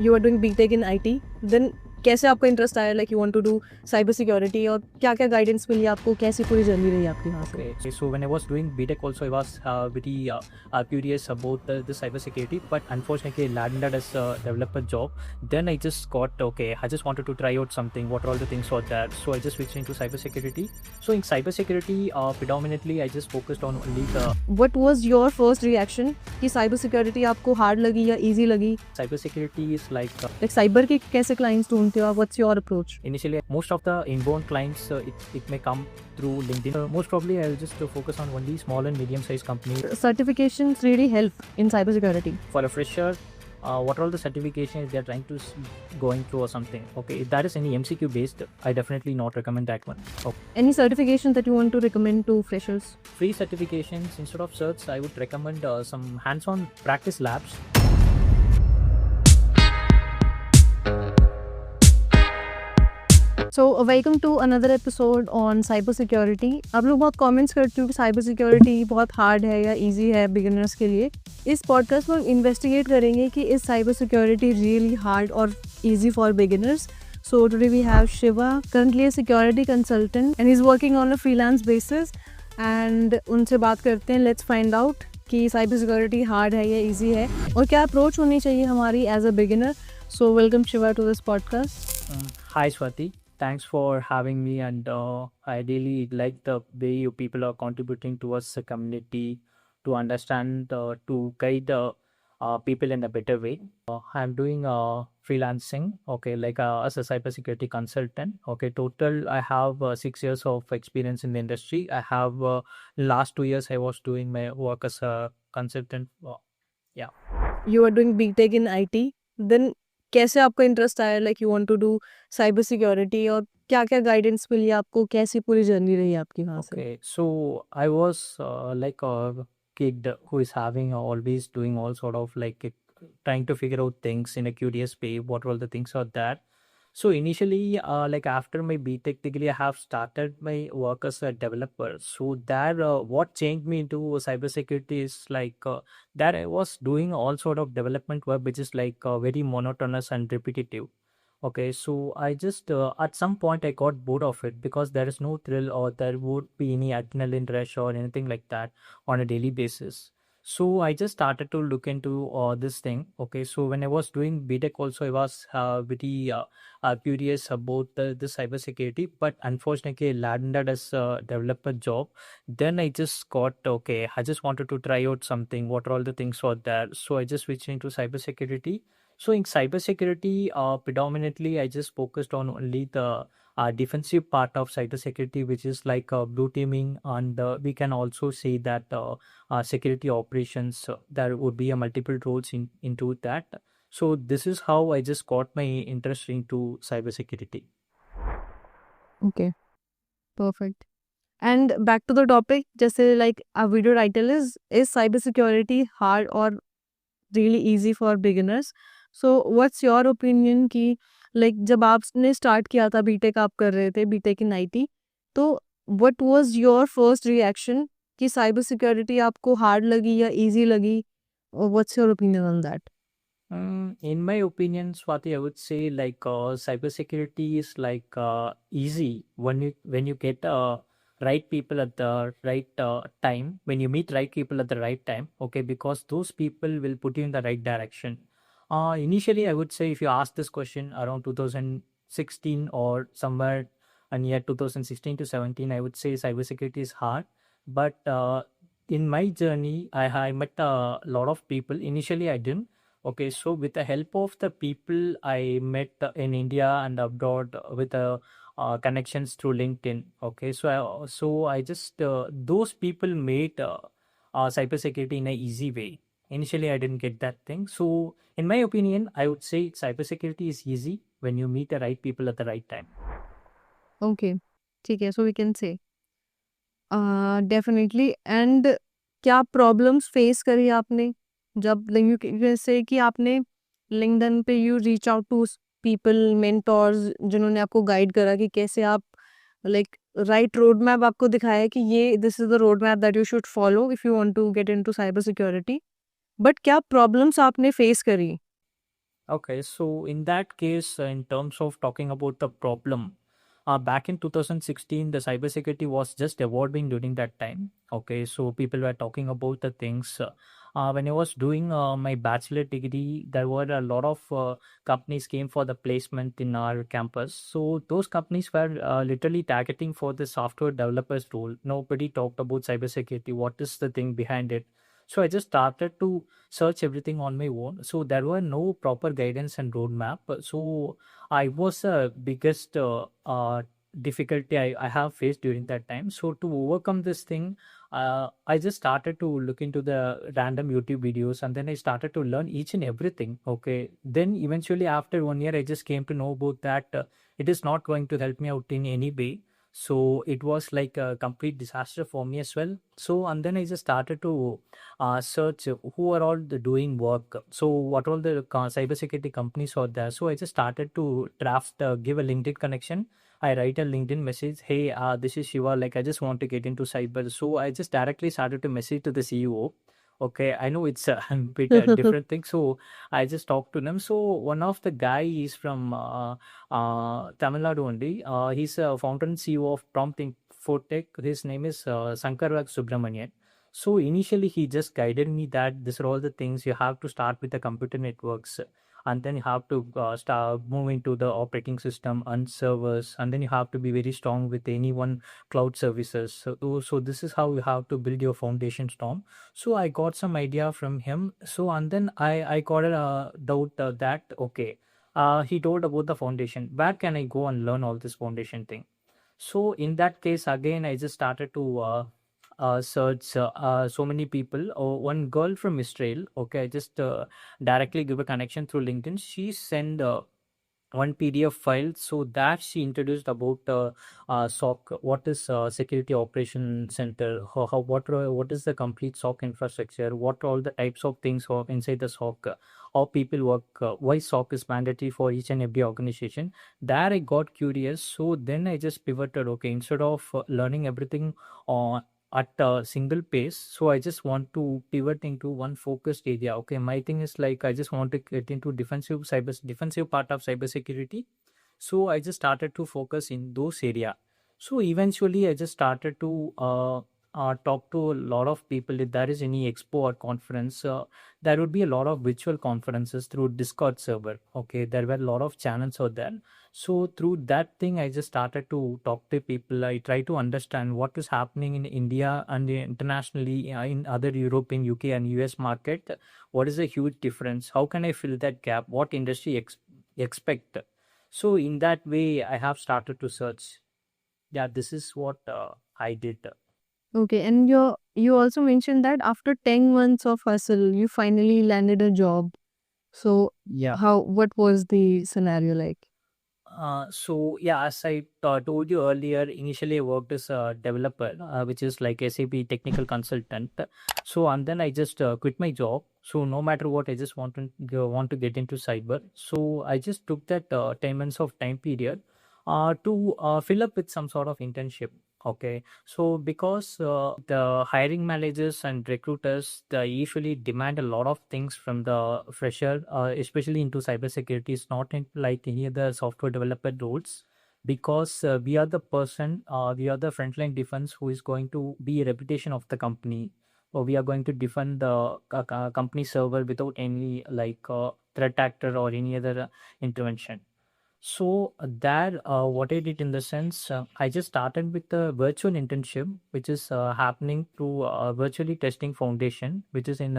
You are doing BTech in IT, then कैसे आपका interest आया like you want to do cyber security और क्या क्या गाइडेंस मिली आपको, कैसी पूरी जर्नी रही आपकी वहाँ से? Okay, so when I was doing BTech also, I was very curious about the cybersecurity, but unfortunately I landed as a developer job. Then I just got, okay, I just wanted to try out something, what are all the things for that. So I just switched into cybersecurity. So in cybersecurity, predominantly I just focused on only the What was your first reaction कि cyber security आपको hard लगी या easy लगी? cybersecurity is like like cyber के कैसे clients ढूंढते हो आप? What's your approach? initially most of the inbound clients it may come through LinkedIn. Most probably I'll just focus on only small and medium sized companies. Certifications really help in cyber security. For a fresher, what are all the certifications they're trying to going through or something. Okay, if that is any MCQ based, I definitely not recommend that one. Okay. Any certification that you want to recommend to freshers? Free certifications instead of certs, I would recommend some hands-on practice labs. So welcome to another episode on cyber security. आप लोग बहुत comments करते हो कि cyber security बहुत hard है या easy है बिगिनर्स के लिए। इस पॉडकास्ट में इन्वेस्टिगेट करेंगे कि इस साइबर सिक्योरिटी रियली हार्ड और easy for beginners. So today we have Shiva, currently a security consultant and is working on a freelance basis, and उनसे बात करते हैं। लेट्स फाइंड आउट कि साइबर सिक्योरिटी हार्ड है या ईजी है और क्या अप्रोच होनी चाहिए हमारी as a beginner. So welcome Shiva to this podcast. Hi Swati, thanks for having me, and I really like the way you people are contributing towards the community to understand, to guide people in a better way. I'm doing freelancing, okay, like as a cybersecurity consultant. Okay, total I have 6 years of experience in the industry. I have last 2 years I was doing my work as a consultant. Yeah. You are doing BTech in IT, then कैसे आपका interest आया like you want to do cyber security और क्या क्या guidance मिली आपको, कैसी पूरी journey रही आपकी वहाँ से? Okay, so I was like a kid who is having always doing all sort of like trying to figure out things in a curious way. What all the things are that? So initially, like after my BTech degree, I have started my work as a developer. So there, what changed me into cybersecurity is like that I was doing all sort of development work, which is like very monotonous and repetitive. Okay, so I just at some point I got bored of it because there is no thrill or there would be any adrenaline rush or anything like that on a daily basis. So I just started to look into this thing. Okay, so when I was doing BTech also, I was very curious about the cybersecurity, but unfortunately I landed as a developer job. Then I just got, okay, I just wanted to try out something. What are all the things for that? So I just switched into cybersecurity. So in cybersecurity, predominantly, I just focused on only the defensive part of cybersecurity, which is like blue teaming, and we can also say that security operations. There would be a multiple roles into that. So this is how I just got my interest into cybersecurity. Okay, perfect. And back to the topic, जैसे like a video title is cyber security hard और really easy for beginners. So what's your opinion कि like जब आपने start किया था BTech, आप कर रहे थे बीटेक इन आईटी, तो what was your first reaction कि साइबर सिक्योरिटी आपको हार्ड लगी या इजी लगी? What's your opinion on that? In my opinion, Swati, I would say like cybersecurity is like easy when you get right people at the right time. When you meet right people at the right time, okay, because those people will put you in the right direction. Initially, I would say if you ask this question around 2016 or somewhere in year 2016 to 17, I would say cybersecurity is hard. But in my journey, I met a lot of people. Initially, I didn't. Okay, so with the help of the people I met in India and abroad with connections through LinkedIn. Okay, so I just those people made cybersecurity in a easy way. Initially, I didn't get that thing. So, in my opinion, I would say cybersecurity is easy when you meet the right people at the right time. Okay, ठीक है, so we can say definitely. And क्या problems face करी आपने जब जैसे कि आपने LinkedIn पे you reach out to people, mentors, जिन्होंने आपको गाइड करा कि कैसे आप लाइक राइट रोड मैप आपको दिखाया कि ये this is the road map that you should follow if you want to get into cyber security, but क्या प्रॉब्लम्स आपने फेस करी? Okay, so in that case, in terms of talking about the problem, back in 2016, the cybersecurity was just evolving during that time. Okay, so people were talking about the things. When I was doing my bachelor degree, there were a lot of companies came for the placement in our campus. So those companies were literally targeting for the software developers role. Nobody talked about cybersecurity. What is the thing behind it? So I just started to search everything on my own. So there were no proper guidance and roadmap. So I was biggest difficulty I have faced during that time. So to overcome this thing, I just started to look into the random YouTube videos, and then I started to learn each and everything. Okay. Then eventually after 1 year, I just came to know about that it is not going to help me out in any way. So it was like a complete disaster for me as well. So and then I just started to search who are all the doing work. So what all the cybersecurity companies are there. So I just started to draft, give a LinkedIn connection. I write a LinkedIn message. Hey, this is Shiva. Like I just want to get into cyber. So I just directly started to message to the CEO. Okay, I know it's a bit different thing. So I just talked to them. So one of the guy is from Tamil Nadu only. He's a founder and CEO of Prompt Infotech. His name is Sankarvag Subramanian. So initially, he just guided me that these are all the things you have to start with the computer networks, and then you have to start moving to the operating system and servers, and then you have to be very strong with any one cloud services. So this is how you have to build your foundation storm. So I got some idea from him. So and then I got a doubt that okay, he told about the foundation. Where can I go and learn all this foundation thing? So in that case, again, I just started to search so many people. One girl from Israel. Okay, I just directly give a connection through LinkedIn. She sent one PDF file, so that she introduced about SOC. What is Security Operation Center? What is the complete SOC infrastructure? What all the types of things are inside the SOC? How people work? Why SOC is mandatory for each and every organization? There I got curious, so then I just pivoted. Okay, instead of learning everything on at a single pace, so I just want to pivot into one focused area. Okay, my thing is like I just want to get into defensive part of cybersecurity. So I just started to focus in those area. So eventually I just started to talk to a lot of people. If there is any expo or conference, there would be a lot of virtual conferences through Discord server. Okay, there were a lot of channels out there. So through that thing, I just started to talk to people. I try to understand what is happening in India and internationally, in other European, UK and US market. What is the huge difference? How can I fill that gap? What industry expect? So in that way, I have started to search. Yeah, this is what I did. Okay, and you also mentioned that after 10 months of hustle, you finally landed a job. So Yeah. what was the scenario like? So yeah, as I told you earlier, initially I worked as a developer, which is like SAP technical consultant. So and then I just quit my job. So no matter what, I just want to get into cyber. So I just took that 10 months of time period to fill up with some sort of internship. Okay, so because the hiring managers and recruiters, they usually demand a lot of things from the fresher, especially into cybersecurity. It's not like any other software developer roles, because we are the frontline defense who is going to be a reputation of the company, or we are going to defend the company server without any like threat actor or any other intervention. So there, what I did in the sense, I just started with the virtual internship, which is happening through Virtually Testing Foundation, which is in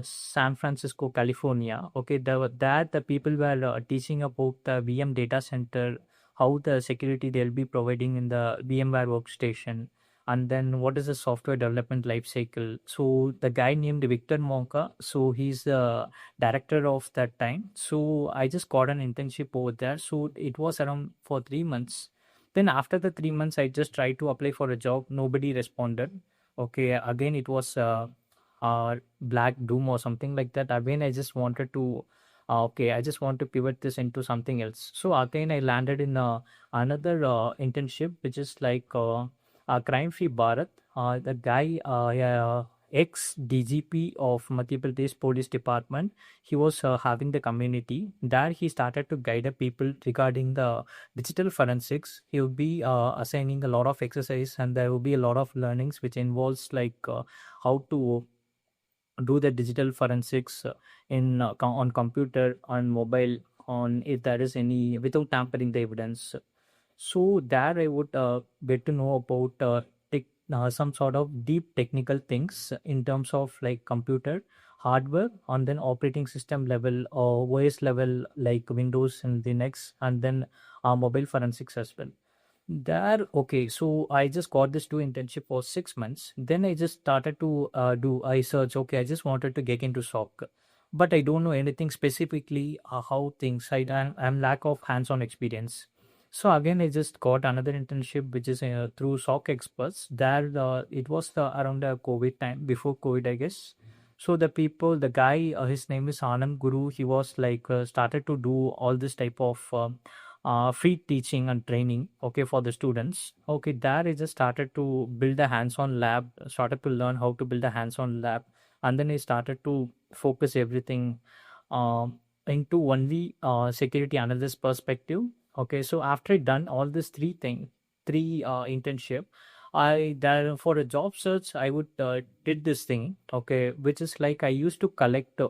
San Francisco, California. Okay, there the people were teaching about the VM data center, how the security they'll be providing in the VMware workstation, and then what is the software development life cycle. So the guy named Victor Monka, so he's the director of that time. So I just got an internship over there. So it was around for 3 months. Then after the 3 months, I just tried to apply for a job. Nobody responded. Okay, again it was black doom or something like that. Again, I just wanted to. Okay, I just want to pivot this into something else. So again, I landed in another internship, which is like Crime Free Bharat. The guy, yeah, ex DGP of Madhya Pradesh Police Department. He was having the community. There he started to guide the people regarding the digital forensics. He will be assigning a lot of exercise, and there will be a lot of learnings which involves like how to do the digital forensics in on computer, on mobile, on if there is any without tampering the evidence. So there I would get to know about some sort of deep technical things in terms of like computer hardware, and then operating system level or OS level like Windows and Linux, and then mobile forensics as well. There, okay, so I just got this two internship for 6 months. Then I just started to do I search. Okay, I just wanted to get into SOC, but I don't know anything specifically how things. I'm lack of hands-on experience. So again, I just got another internship, which is through SOC experts. There, it was around the COVID time, before COVID, I guess. So the guy, his name is Anand Guru. He was like started to do all this type of free teaching and training, okay, for the students. Okay, there I just started to build a hands-on lab, started to learn how to build a hands-on lab, and then I started to focus everything into only security analyst perspective. Okay, so after I done all these three internship, I there for a job search I would did this thing, okay, which is like I used to collect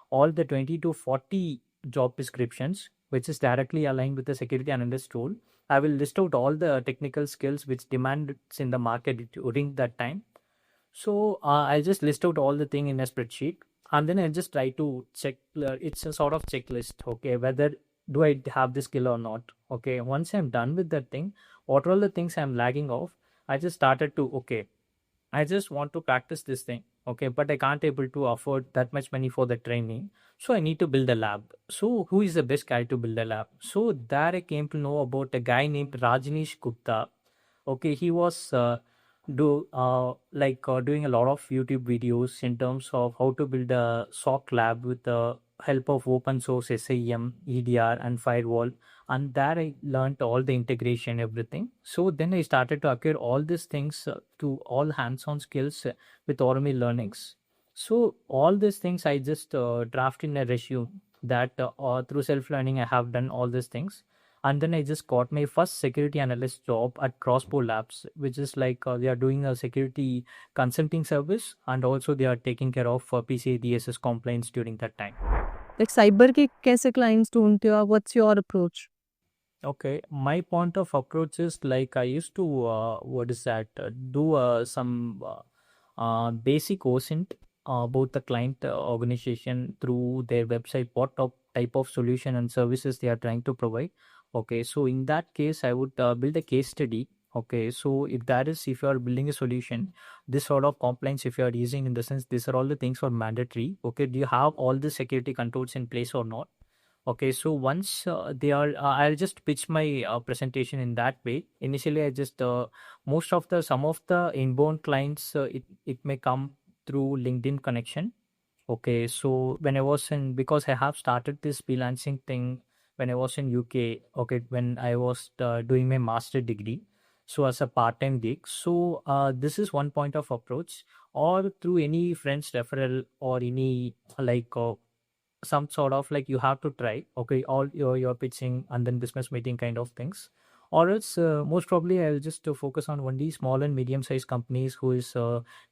all the 20 to 40 job descriptions which is directly aligned with the security analyst role. I will list out all the technical skills which demands in the market during that time. So I'll just list out all the thing in a spreadsheet, and then I just try to check. It's a sort of checklist. Okay, whether do I have this skill or not. Okay, once I'm done with that thing, what are all the things I'm lagging of? I just started to okay. I just want to practice this thing. Okay, but I can't able to afford that much money for the training. So I need to build a lab. So who is the best guy to build a lab? So there I came to know about a guy named Rajneesh Gupta. Okay, he was doing a lot of YouTube videos in terms of how to build a SOC lab with the help of open source SIM, EDR, and firewall. And there I learned all the integration, everything. So then I started to acquire all these things to all hands-on skills with Ormi learnings. So all these things I just draft in a resume that through self-learning I have done all these things. And then I just got my first security analyst job at Crossbow Labs, which is like they are doing a security consulting service, and also they are taking care of PCI DSS complaints during that time. Like cyber के कैसे clients ढूंढते हो आप? What's your approach? Okay, my point of approach is like I used to what is that do some basic OSINT about the client organization through their website, what type of solution and services they are trying to provide. Okay, so in that case, I would build a case study. Okay, so if you are building a solution, this sort of compliance, if you are using in the sense, these are all the things are mandatory. Okay, do you have all the security controls in place or not? Okay, so once they are, I'll just pitch my presentation in that way. Initially, I just most of the some of the inbound clients, it may come through LinkedIn connection. Okay, so when I was in, because I have started this freelancing thing when I was in UK. Okay, when I was doing my master degree, so as a part-time gig. So this is one point of approach, or through any friends referral or any like. Some sort of like you have to try, okay, all your pitching and then business meeting kind of things, or else most probably I'll just focus on only small and medium sized companies who is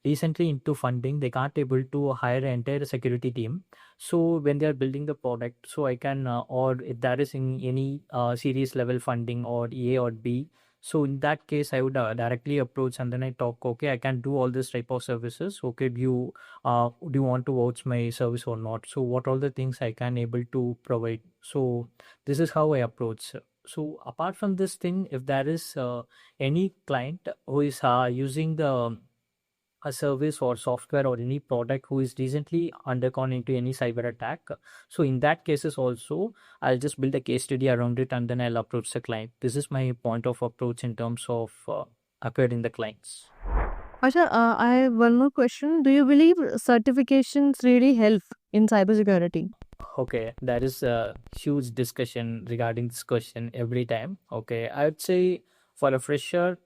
recently into funding. They can't able to hire an entire security team, so when they are building the product, so I can or if there is in any series level funding or A or B, so in that case I would directly approach, and then I talk, okay, I can do all this type of services. Okay, do you want to vouch my service or not? So what all the things I can able to provide? So this is how I approach. So apart from this thing, if there is any client who is using the a service or software or any product who is recently undergone into any cyber attack, so in that cases also I'll just build a case study around it, and then I'll approach the client. This is my point of approach in terms of acquiring the clients. Asha, I have one more question. Do you believe certifications really help in cybersecurity? Okay, there is a huge discussion regarding this question every time. Okay, I would say for a fresher,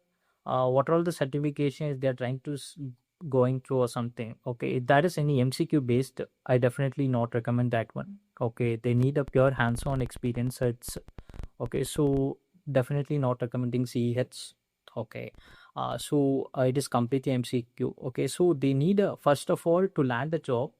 what all the certifications they are trying to going through or something, okay, if that is any MCQ based, I definitely not recommend that one. Okay, they need a pure hands-on experience. It's okay, so definitely not recommending CEHs. Okay, it is completely MCQ. Okay, so they need first of all to land a job.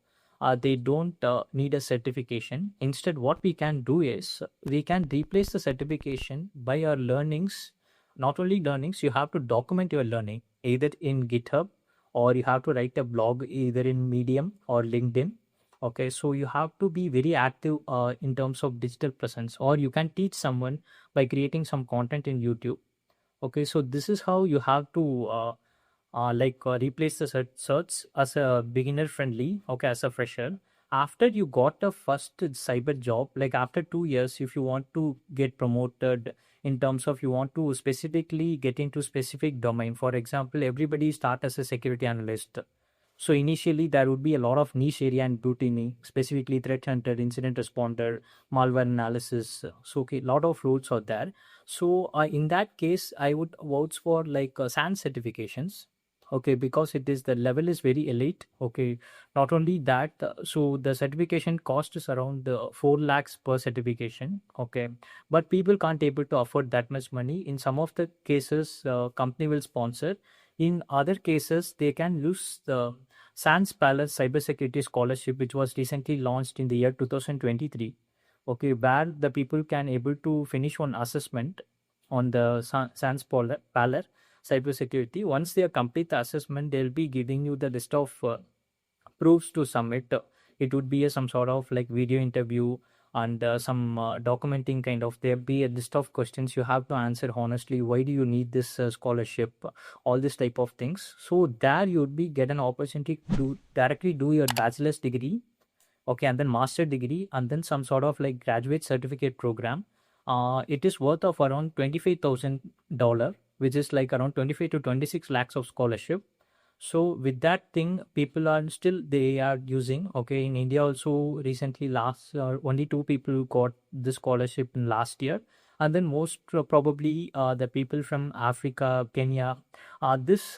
They don't need a certification. Instead, what we can do is we can replace the certification by our learnings. Not only learnings, you have to document your learning either in GitHub, or you have to write a blog either in Medium or LinkedIn. Okay, so you have to be very active in terms of digital presence, or you can teach someone by creating some content in YouTube. Okay, so this is how you have to replace the search as a beginner friendly, okay, as a fresher. After you got a first cyber job, like after 2 years, if you want to get promoted in terms of you want to specifically get into specific domain, for example, everybody start as a security analyst. So initially there would be a lot of niche area and botany, specifically threat hunter, incident responder, malware analysis. So okay, lot of roles are there. So in that case, I would vouch for like SANS certifications. Okay, because it is the level is very elite. Okay, not only that, so the certification cost is around 4 lakhs per certification. Okay, but people can't able to afford that much money. In some of the cases, company will sponsor. In other cases, they can use the SANS Palace Cybersecurity Scholarship, which was recently launched in the year 2023. Okay, where the people can able to finish one assessment on the SANS Palace Cybersecurity. Once they complete the assessment, they'll be giving you the list of proofs to submit. It would be some sort of like video interview and some documenting kind of. There be a list of questions you have to answer honestly. Why do you need this scholarship? All this type of things. So there you would be get an opportunity to directly do your bachelor's degree, okay, and then master degree, and then some sort of like graduate certificate program. It is worth of around $25,000, which is like around 25 to 26 lakhs of scholarship. So with that thing, people are still they are using. Okay, in India also recently last only two people got this scholarship in last year, and then most probably the people from Africa, Kenya. This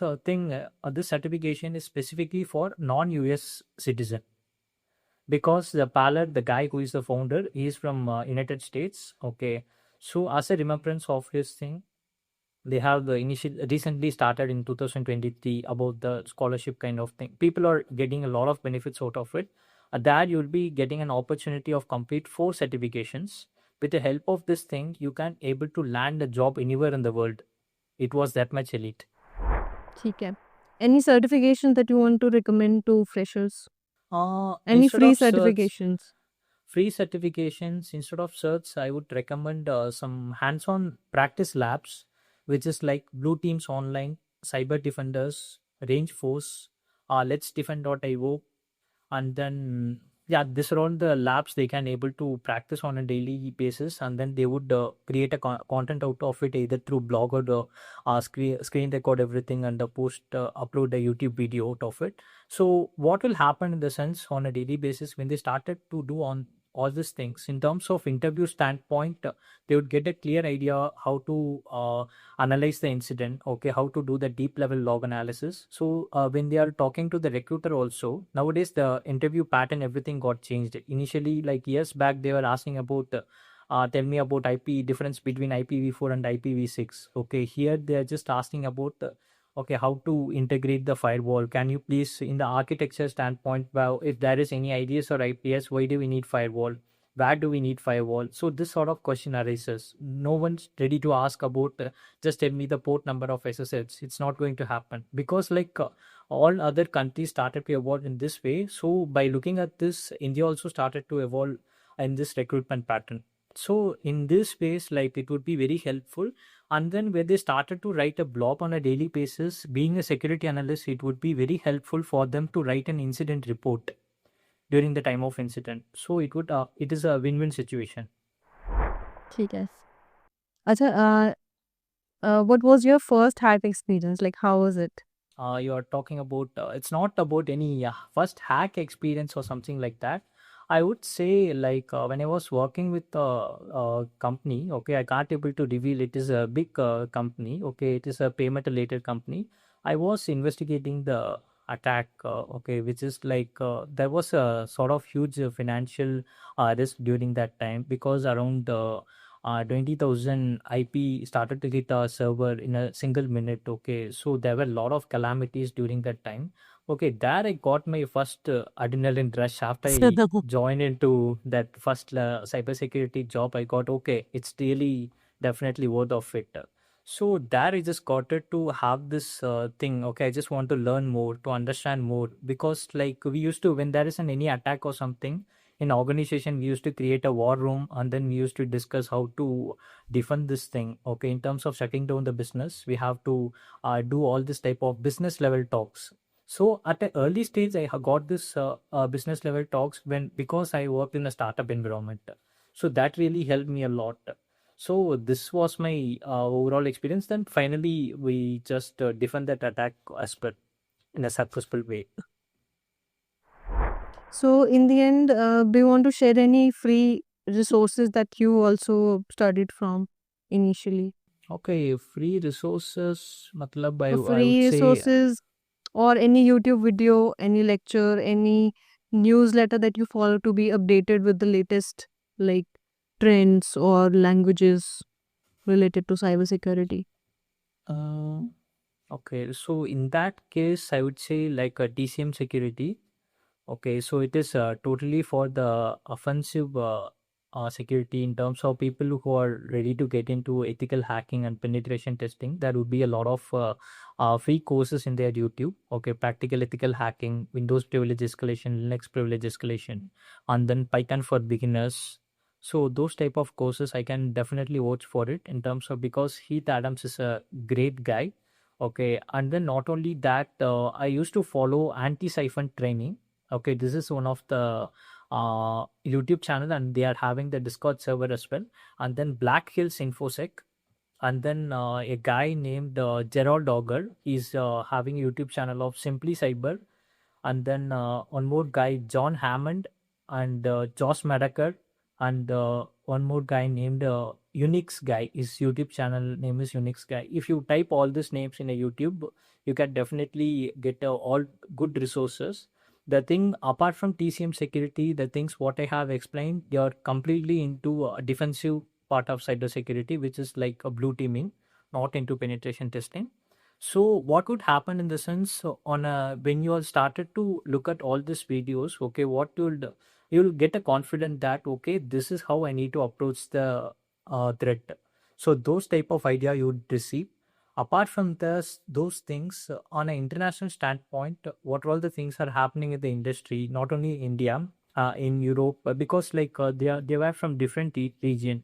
certification is specifically for non-US citizen, because the Ballard, the guy who is the founder, he is from United States. Okay, so as a remembrance of his thing, they have the initial recently started in 2023 about the scholarship kind of thing. People are getting a lot of benefits out of it. There you'll be getting an opportunity of complete 4 certifications. With the help of this thing, you can able to land a job anywhere in the world. It was that much elite. ठीक है. Any certification that you want to recommend to freshers? Any Instead free of search, certifications? free certifications, instead of search, I would recommend some hands-on practice labs, which is like Blue Teams Online, Cyber Defenders, Range Force, Let's Defend.io, and then yeah, these are all the labs they can able to practice on a daily basis, and then they would create a content out of it either through blog or the screen record everything and post upload a YouTube video out of it. So what will happen in the sense on a daily basis when they started to do on all these things in terms of interview standpoint, they would get a clear idea how to analyze the incident, okay, how to do the deep level log analysis. So when they are talking to the recruiter also, nowadays the interview pattern everything got changed. Initially, like years back, they were asking about tell me about IP difference between IPv4 and IPv6. Okay, here they are just asking about okay, how to integrate the firewall. Can you please in the architecture standpoint, well, if there is any ideas or IPS, why do we need firewall? Where do we need firewall? So this sort of question arises. No one's ready to ask about just tell me the port number of SSH. It's not going to happen, because like all other countries started to evolve in this way. So by looking at this, India also started to evolve in this recruitment pattern. So in this space, like it would be very helpful. And then when they started to write a blog on a daily basis, being a security analyst, it would be very helpful for them to write an incident report during the time of incident. So it is a win-win situation. ठीक है. अच्छा, what was your first hack experience? Like, how was it? You are talking about it's not about any first hack experience or something like that. I would say like when I was working with a company, okay, I can't able to reveal it is a big company, okay, it is a payment related company. I was investigating the attack, okay, which is like there was a sort of huge financial risk during that time, because around 20,000 IP started to hit our server in a single minute. Okay, so there were a lot of calamities during that time. Okay, there I got my first adrenaline rush after I joined into that first cybersecurity job. I got, okay, it's really definitely worth of it. So there I just got it to have this thing. Okay, I just want to learn more, to understand more, because like we used to, when there is any attack or something in organization, we used to create a war room, and then we used to discuss how to defend this thing. Okay, in terms of shutting down the business, we have to do all this type of business level talks. So at an early stage, I got this business level talks when, because I worked in a startup environment. So that really helped me a lot. So this was my overall experience. Then finally, we just defend that attack aspect in a successful way. So, in the end, do you want to share any free resources that you also studied from initially? Okay, free resources, matlab, I would Free say, resources or any YouTube video, any lecture, any newsletter that you follow to be updated with the latest like trends or languages related to cybersecurity. uh, okay, so in that case, I would say like a TCM security. Okay, so it is totally for the offensive security, in terms of people who are ready to get into ethical hacking and penetration testing. There would be a lot of free courses in their YouTube. Okay, practical ethical hacking, Windows privilege escalation, Linux privilege escalation, and then Python for beginners. So those type of courses I can definitely watch for it, in terms of, because Heath Adams is a great guy. Okay, and then not only that, I used to follow anti-siphon training. Okay, this is one of the YouTube channel, and they are having the Discord server as well. And then Black Hills Infosec, and then a guy named Gerald Dogger. He's having a YouTube channel of Simply Cyber, and then one more guy, John Hammond, and Josh Madaker, and one more guy named Unix guy. His YouTube channel name is Unix guy. If you type all these names in a YouTube, you can definitely get all good resources. The thing, apart from TCM security, the things what I have explained, they are completely into a defensive part of cybersecurity, which is like a blue teaming, not into penetration testing. So what would happen in the sense, on a, when you are started to look at all these videos, okay, what you'll get a confident that, okay, this is how I need to approach the threat. So those type of idea you would receive. Apart from this, those things, on an international standpoint, what all the things are happening in the industry, not only India, in Europe, because like they were from different region.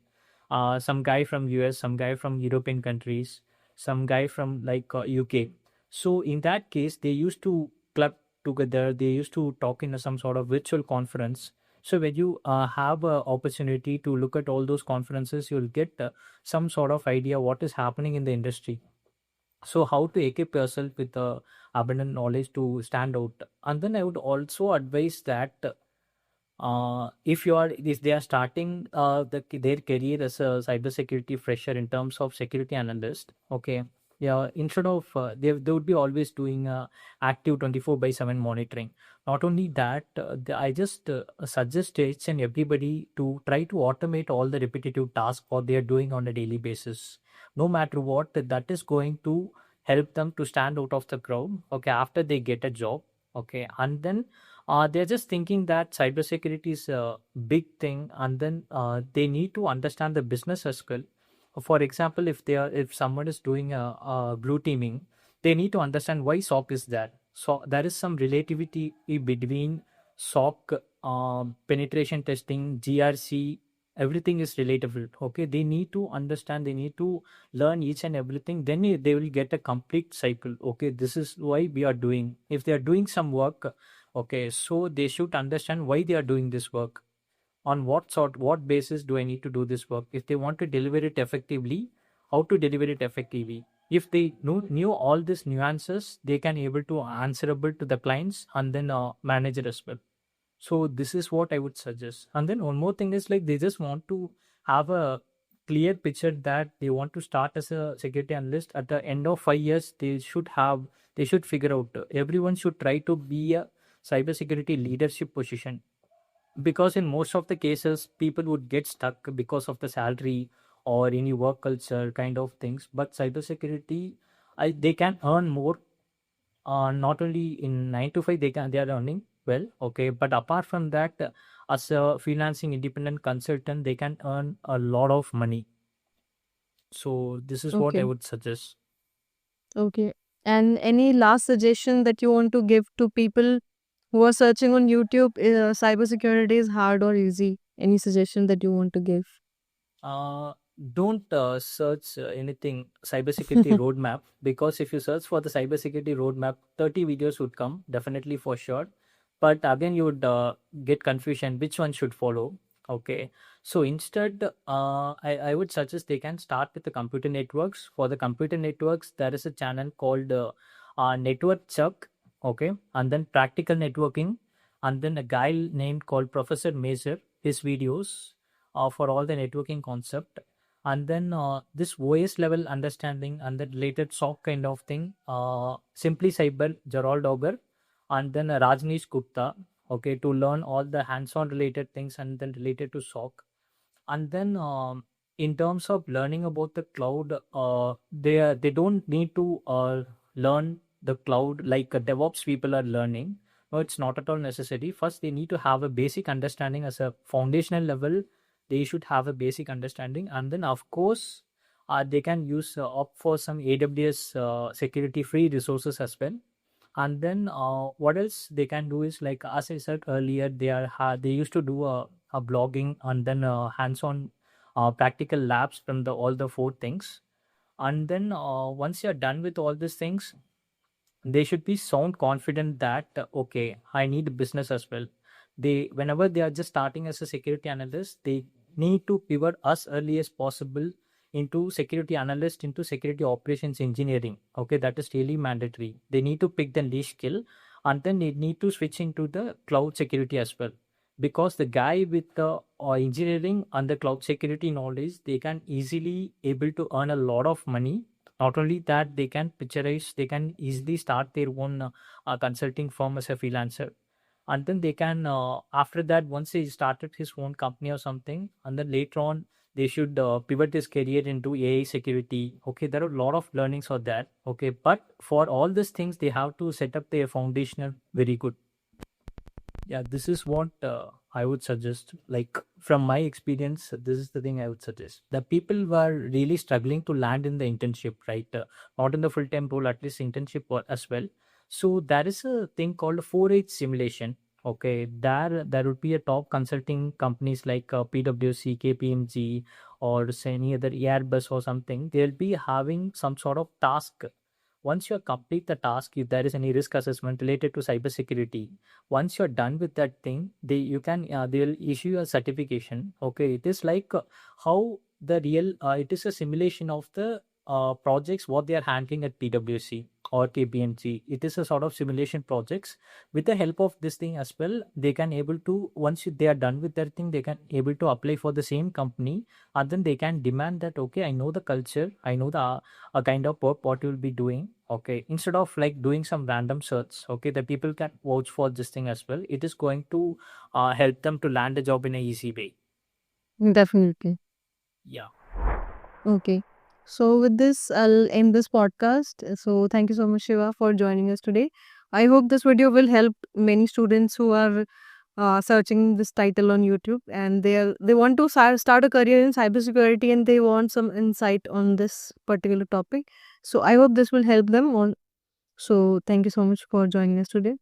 Some guy from US, some guy from European countries, some guy from like UK. So in that case, they used to club together. They used to talk in some sort of virtual conference. So when you have an opportunity to look at all those conferences, you'll get some sort of idea what is happening in the industry. So how to equip yourself with abundant knowledge to stand out. And then I would also advise that if they are starting their career as a cybersecurity fresher in terms of security analyst, okay, yeah, instead of they would be always doing active 24/7 monitoring. Not only that, I just suggest each and everybody to try to automate all the repetitive tasks what they are doing on a daily basis. No matter what, that is going to help them to stand out of the crowd, okay, after they get a job. Okay, and then they're just thinking that cybersecurity is a big thing, and then they need to understand the business as well. For example, if someone is doing a blue teaming, they need to understand why SOC is there. So there is some relativity between SOC, penetration testing, GRC. Everything is relatable. Okay, they need to understand. They need to learn each and everything. Then they will get a complete cycle. Okay, this is why we are doing. If they are doing some work, okay, so they should understand why they are doing this work. On what basis do I need to do this work? If they want to deliver it effectively, how to deliver it effectively? If they knew all these nuances, they can able to answerable to the clients, and then manager as well. So this is what I would suggest. And then one more thing is like they just want to have a clear picture that they want to start as a security analyst. At the end of 5 years, they should have they should figure out, everyone should try to be a cybersecurity leadership position, because in most of the cases people would get stuck because of the salary or any work culture kind of things. But cybersecurity, they can earn more, not only in 9 to 5 they are earning well, okay, but apart from that, as a freelancing independent consultant they can earn a lot of money. So this is what I Okay. would suggest. Okay. And any last suggestion that you want to give to people who are searching on YouTube? Cybersecurity is hard or easy? Any suggestion that you want to give? uh, don't search anything cybersecurity roadmap, because if you search for the cybersecurity roadmap 30 videos would come definitely for sure, but again you would get confusion which one should follow. Okay, so instead, I would suggest they can start with the computer networks. For the computer networks there is a channel called network chuck, okay, and then practical networking, and then a guy named called Professor Mazur, his videos for all the networking concept, and then this OS level understanding and the related SOC kind of thing, simply cyber Gerald Auger, and then Rajneesh Gupta, okay, to learn all the hands-on related things and then related to SOC. And then in terms of learning about the cloud, they don't need to learn the cloud like DevOps people are learning. No, it's not at all necessary. First they need to have a basic understanding as a foundational level. They should have a basic understanding, and then of course they can use opt for some AWS security free resources as well. And then what else they can do is, like as I said earlier, they used to do a blogging and then hands-on practical labs from the all the four things. And then once you're done with all these things, they should be sound confident that okay, I need a business as well. They, whenever they are just starting as a security analyst, they need to pivot as early as possible into security analyst, into security operations engineering. Okay, that is really mandatory. They need to pick the niche skill, and then they need to switch into the cloud security as well, because the guy with the engineering and the cloud security knowledge, they can easily able to earn a lot of money. Not only that, they can picturize, they can easily start their own consulting firm as a freelancer. And then they can after that, once he started his own company or something, and then later on they should pivot his career into AI security. Okay, there are a lot of learnings for that. Okay, but for all these things they have to set up their foundational very good. Yeah, this is what I would suggest. Like from my experience, this is the thing I would suggest. The people were really struggling to land in the internship, right? Not in the full time role, at least internship as well. So there is a thing called a 4H simulation. Okay, there would be a top consulting companies like PwC, KPMG, or say any other Airbus or something. They'll be having some sort of task. Once you complete the task, if there is any risk assessment related to cybersecurity, once you're done with that thing, they'll issue a certification. Okay, it is like how the real it is a simulation of the projects what they are handling at PwC or KPMG. It is a sort of simulation projects. With the help of this thing as well, they can able to, once they are done with their thing, they can able to apply for the same company, and then they can demand that okay, I know the culture, I know the a kind of work what you'll be doing. Okay, instead of like doing some random search, okay, the people can vouch for this thing as well. It is going to help them to land a job in a easy way. Definitely. Yeah. Okay. So with this, I'll end this podcast. So thank you so much, Shiva, for joining us today. I hope this video will help many students who are searching this title on YouTube, and they want to start a career in cybersecurity, and they want some insight on this particular topic. So I hope this will help them on. So thank you so much for joining us today.